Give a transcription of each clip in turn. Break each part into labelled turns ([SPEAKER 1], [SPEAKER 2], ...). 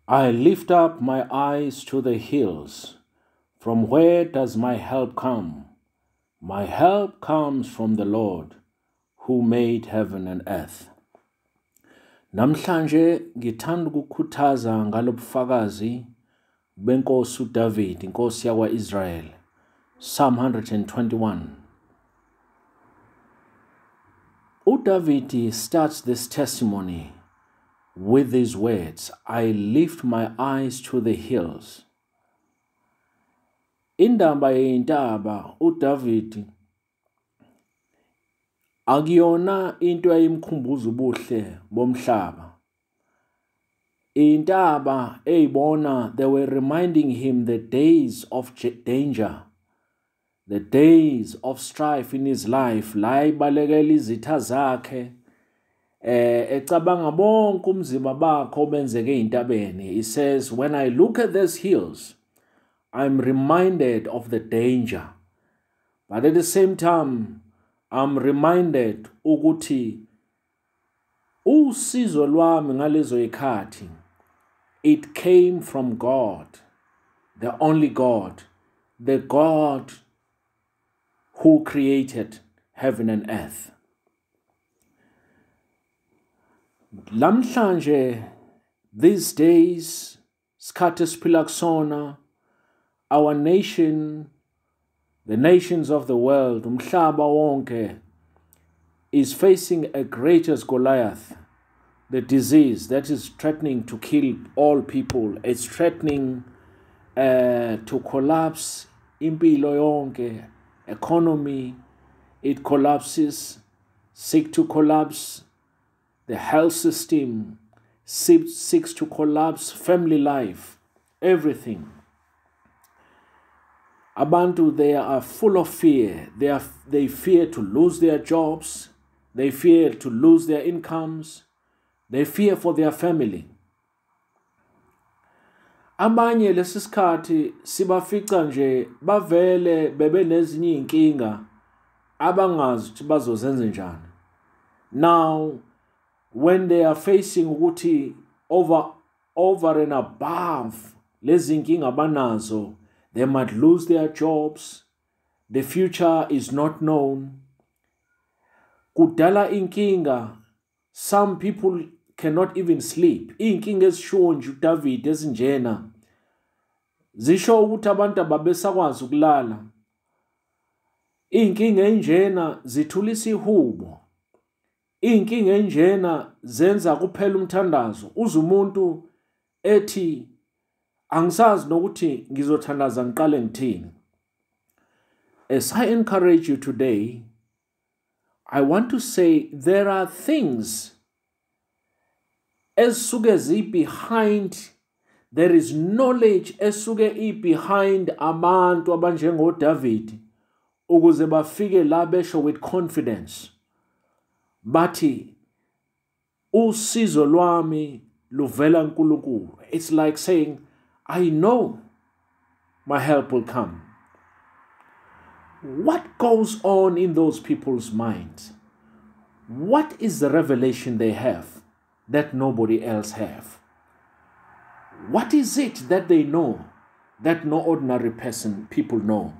[SPEAKER 1] I lift up my eyes to the hills. From where does my help come? My help comes from the Lord, who made heaven and earth. Namhlanje ngithanda ukukhuthaza ngalobufakazi benkosi uDavid, inkosi yakwa-Israel. Psalm 121. uDavid starts this testimony with these words, I lift my eyes to the hills. Indaba yentaba uDavid akuyona into eyimkhumbuza ubuhle bomhlaba. Intaba eyibona, they were reminding him the days of danger, the days of strife in his life, la ibalekela izitha zakhe, ecabanga bonke umzimba bakhe obenzeke eintabeni. He says, when I look at these hills, I'm reminded of the danger. But at the same time, I'm reminded ukuthi usizo lwami ngalezo ikhathi, it came from God, the only God, the God who created heaven and earth. Lamhlanje, these days, skhathi esiphila kusona, our nation, the nations of the world, umhlaba wonke, is facing a greatest Goliath, the disease that is threatening to kill all people. It's threatening to collapse impilo yonke, economy. It collapses, seek to collapse the health system, seeks to collapse family life, everything. Abantu, they are full of fear. They fear to lose their jobs. They fear to lose their incomes. They fear for their family. Abanye lesisikhathi sibafica nje bavele bebe nezinye inkinga abangazi ukuthi bazozenza njani. Now, when they are facing ukuthi over and above lezi inkinga banazo, they might lose their jobs. The future is not known. Kudala inkinga. Some people cannot even sleep. Inkinga ezisho nje uDavid ezinjena zisho ukuthi abantu ababesakwazi ukulala. Inkinga enjena zithulisa ihubo. Inkinga enjena zenza kuphela umthandazo. Uze umuntu ethi angisazi nokuthi ngizothandaza ngiqale ngithini. As I encourage you today, I want to say there are things esuke behind, there is knowledge esuke behind abantu abanjengo David ukuze bafike la besho with confidence. Bathi usizo lwami luvela kuNkulunkulu. It's like saying, I know my help will come. What goes on in those people's minds? What is the revelation they have that nobody else have? What is it that they know that no ordinary people know?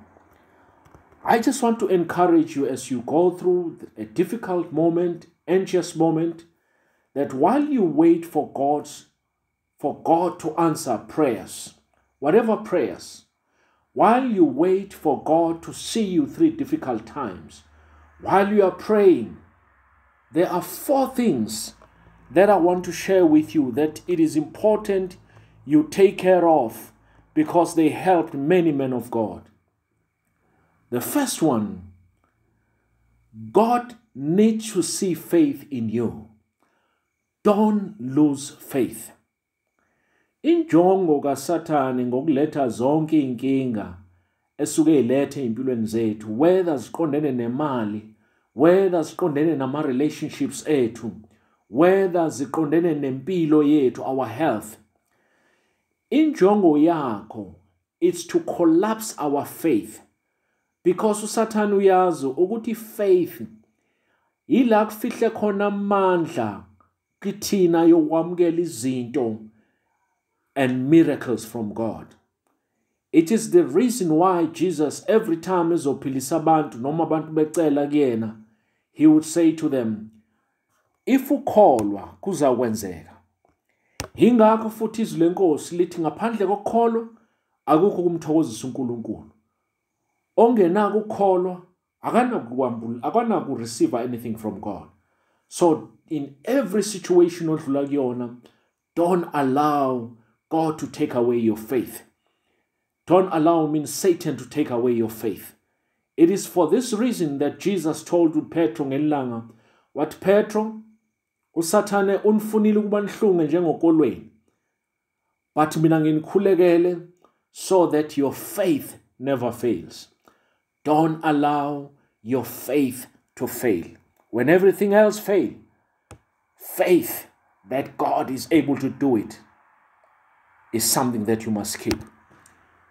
[SPEAKER 1] I just want to encourage you as you go through a difficult moment, anxious moment, that while you wait for God to answer prayers, whatever prayers, while you wait for God to see you through difficult times, while you are praying, there are 4 things that I want to share with you that it is important you take care of because they helped many men of God. The first one, God needs to see faith in you. Don't lose faith. Injongo kaSathane ngokuletha zonke inkinga esuke ilethe empilweni zethu, whether ziqondene nemali, whether ziqondene nama relationships ethu, whether ziqondene nempilo yethu, our health. Injongo yakho is to collapse our faith, because uSathane uyazi ukuthi faith ila kufihle khona amandla kithina yokwamukela izinto and miracles from God. It is the reason why Jesus, every time ezophilisa abantu noma abantu becela kuyena, he would say to them, if ukholwa kuzakwenzeka. Ingakho futhi izwi lenkosi lithi ngaphandle kokholwa akukho kumthokozisa uNkulunkulu. Ongenako ukholwa akanaku receive anything from God. So in every situation odlula kuyona, don't allow God to take away your faith. Don't allow Satan to take away your faith. It is for this reason that Jesus told Petro ngelanga, what Petro, usathane unfunile ukuba nihlunge njengokolweni, but mina nginikhulekele so that your faith never fails. Don't allow your faith to fail. When everything else fails, faith that God is able to do it is something that you must keep.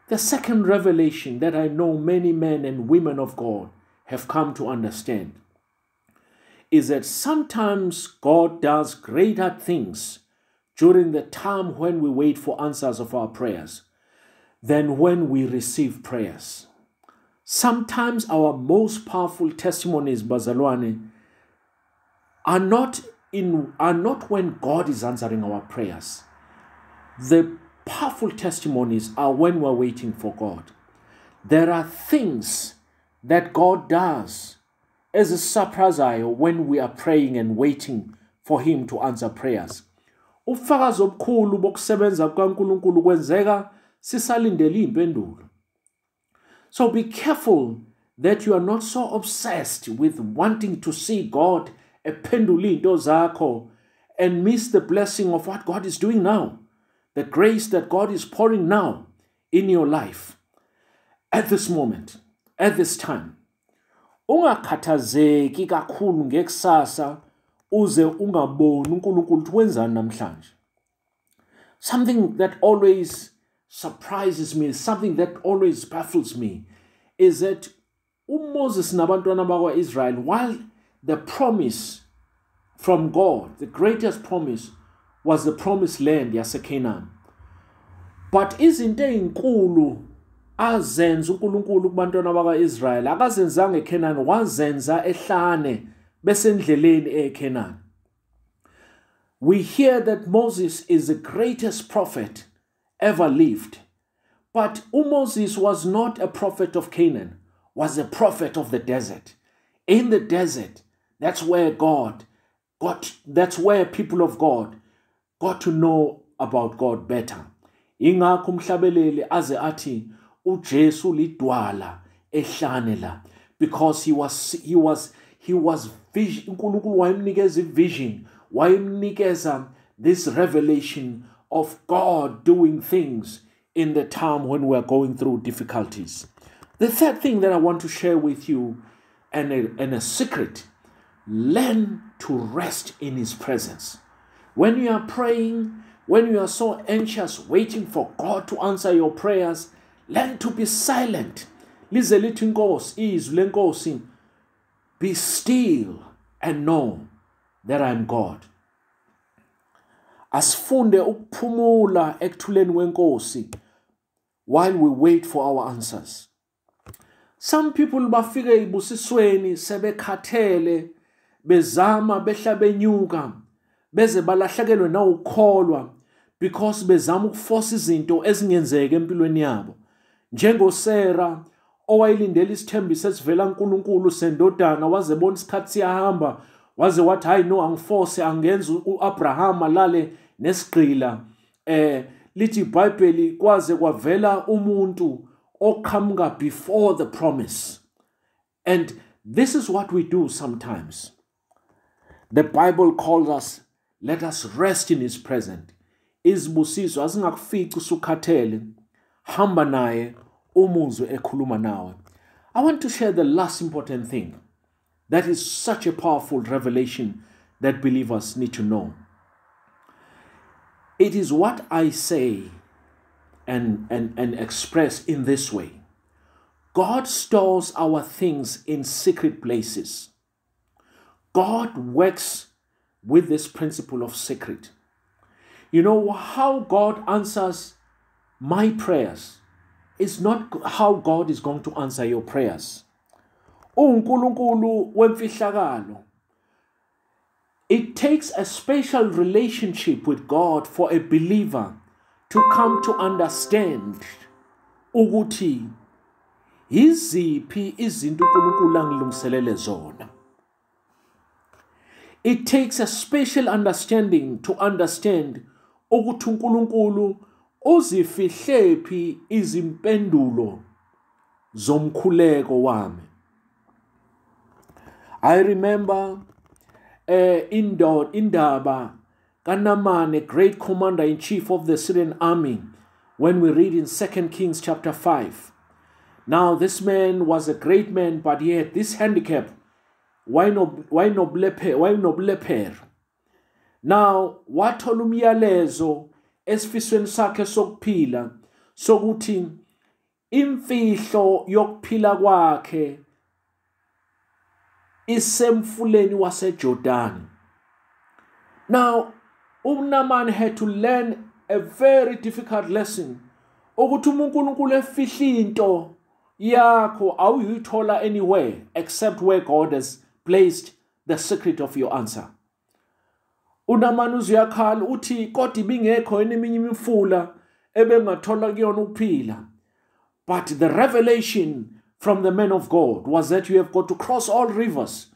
[SPEAKER 1] The second revelation that I know many men and women of God have come to understand is that sometimes God does greater things during the time when we wait for answers of our prayers than when we receive prayers. Sometimes our most powerful testimonies, bazalwane, are not when God is answering our prayers. The powerful testimonies are when we're waiting for God. There are things that God does as a surprise when we are praying and waiting for Him to answer prayers. Ufakazi obukhulu bokusebenza kukaNkulunkulu kwenzeka sisalindele impendulo. So be careful that you are not so obsessed with wanting to see God ephendula into zakho and miss the blessing of what God is doing now, the grace that God is pouring now in your life at this moment, at this time. Ungakhathazeki kakhulu ngekusasa uze ungaboni uNkulunkulu ukuthi wenzani namhlanje. Something that always surprises me, something that always baffles me, is that Moses nabantwana bakwa-Israel, while the promise from God, the greatest promise, was the promised land yaseCanaan, but izinto ezinkulu azenza uNkulunkulu kubantwana bakwa-Israel akazenzanga eCanaan, wazenza ehlane besendleleni eCanaan. We hear that Moses is the greatest prophet ever lived. But Moses was not a prophet of Canaan, was a prophet of the desert. In the desert, that's where that's where people of God got to know about God better. Ingakho umhlabeleli aze athi uJesu lidwala ehlane la, because he was vision. uNkulunkulu wayemnikeza vision, wayemnikeza this revelation of God doing things in the time when we are going through difficulties. The third thing that I want to share with you, and a secret, learn to rest in His presence. When you are praying, when you are so anxious, waiting for God to answer your prayers, learn to be silent. Lize lithi inkosi, izwi lenkosi, be still and know that I am God. Asifunde ukuphumula ekuthuleni kwenkosi while we wait for our answers. Some people bafike ibusisweni sebekhathele, bezama behla benyuka, beze balahlekelwe na ukholwa because bezama ukuforce izinto ezingenzeke empilweni yabo. NjengoSera owayilindela isithembiso esivela kuNkulunkulu sendodana, wazebona isikhathi siyahamba, waze wathi hayi no, angiforce, angenza uAbraham alale nesigqila. Lithi iBhayibheli kwaze kwavela umuntu oqhamuka before the promise. And this is what we do sometimes. The Bible calls us, let us rest in His presence. Izibusiso azingakufici usukhathele, hamba naye umuzwe ekhuluma nawe. I want to share the last important thing. That is such a powerful revelation that believers need to know. It is what I say and express in this way. God stores our things in secret places. God works with this principle of secret. You know, how God answers my prayers is not how God is going to answer your prayers. uNkulunkulu wemfihlakalo. It takes a special relationship with God for a believer to come to understand ukuthi yiziphi izinto uNkulunkulu angilungiselele zona. It takes a special understanding to understand ukuthi uNkulunkulu uzifihlephi izimpendulo zomkhuleko wami. I remember indaba kaNaman, a great commander-in-chief of the Syrian army, when we read in 2 Kings chapter 5. Now this man was a great man, but he had this handicap. Why no bleper? Now wathola umyalezo esifisweni sakhe sokuphila sokuthi imfihlo yokuphila kwakhe isemfuleni waseJordan. Now uNaman had to learn a very difficult lesson ukuthi uNkulunkulu efihla into yakho awuyithola anywhere except where God has placed the secret of your answer. uNaman uzuyakhala uthi kodwa ibingekho eneminye imifula ebengathola kuyona ukuphila. But the revelation from the man of God was that you have got to cross all rivers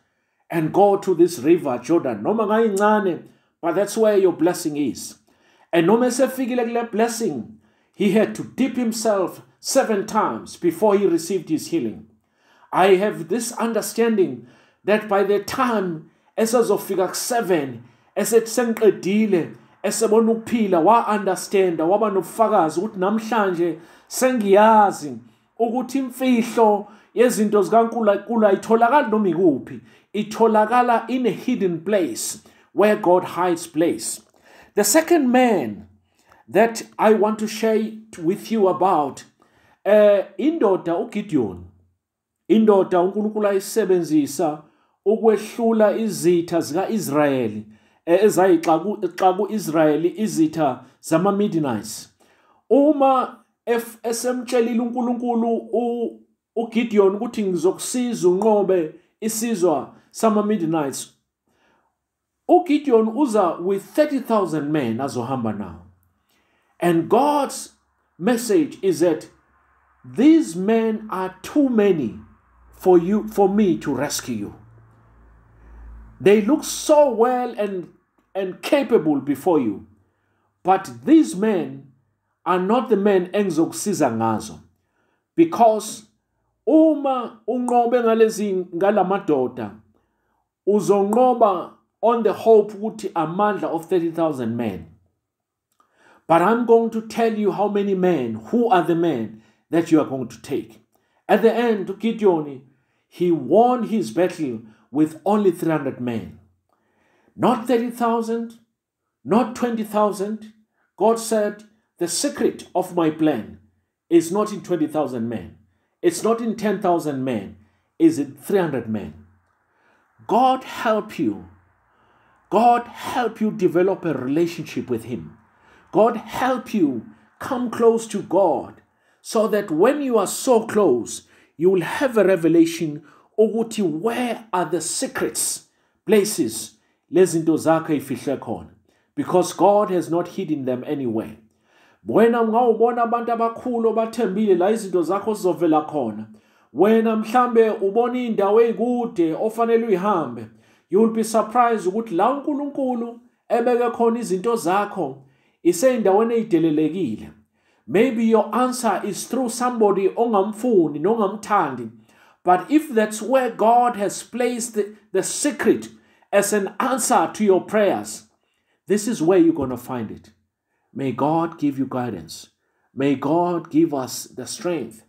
[SPEAKER 1] and go to this river Jordan. Noma ngayincane, but that's where your blessing is. And noma esefikile kule blessing, he had to dip himself 7 times before he received his healing. I have this understanding that by the time esazofika ku7, esethi sengiqedile, esebona ukuphila, wa-understanda, waba nobufakazi ukuthi namhlanje sengiyazi ukuthi imfihlo yezinto zikaNkulunkulu ayitholakala noma ikuphi, itholakala in a hidden place where God hides place. The second man that I want to share with you about, indoda uGideon. Indoda uNkulunkulu ayisebenzisa ukwehlula izitha zika-Israyeli ezayixaka u-Israyeli izitha zama-Midianites. Uma esemtshelile uNkulunkulu uGideon ukuthi ngizokusiza unqobe isizwa sama-Midianites, uGideon uza with 30,000 men azohamba now. And God's message is that these men are too many for me to rescue you. They look so well and capable before you, but these men are not the men engizokusiza ngazo, because uma unqobe ngalamadoda uzonqoba on the hope ukuthi amandla of 30,000 men. But I'm going to tell you how many men, who are the men that you are going to take. At the end, Gideon, he won his battle with only 300 men. Not 30,000, not 20,000. God said, the secret of my plan is not in 20,000 men. It's not in 10,000 men. It's in 300 men. God help you. God help you develop a relationship with Him. God help you come close to God, so that when you are so close, you will have a revelation ukuthi where are the secrets, places, lezinto zakho ifihle khona, because God has not hidden them anywhere. Wena ngawubona abantu abakhulu bathembile la izinto zakho zizovela khona, wena mhlambe ubona indawo ezikude ofanele uyihambe, you will be surprised ukuthi la uNkulunkulu ebeke khona izinto zakho iseyindaweni eyidelelekile. Maybe your answer is through somebody ongamfuni nongamthandi, but if that's where God has placed the secret as an answer to your prayers, this is where you're going to find it. May God give you guidance. May God give us the strength.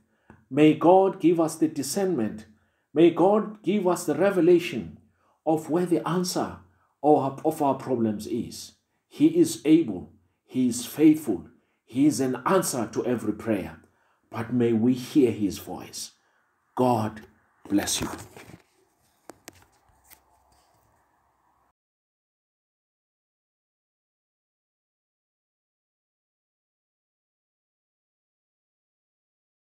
[SPEAKER 1] May God give us the discernment. May God give us the revelation of where the answer of our problems is. He is able. He is faithful. He is an answer to every prayer. But may we hear His voice. God bless you.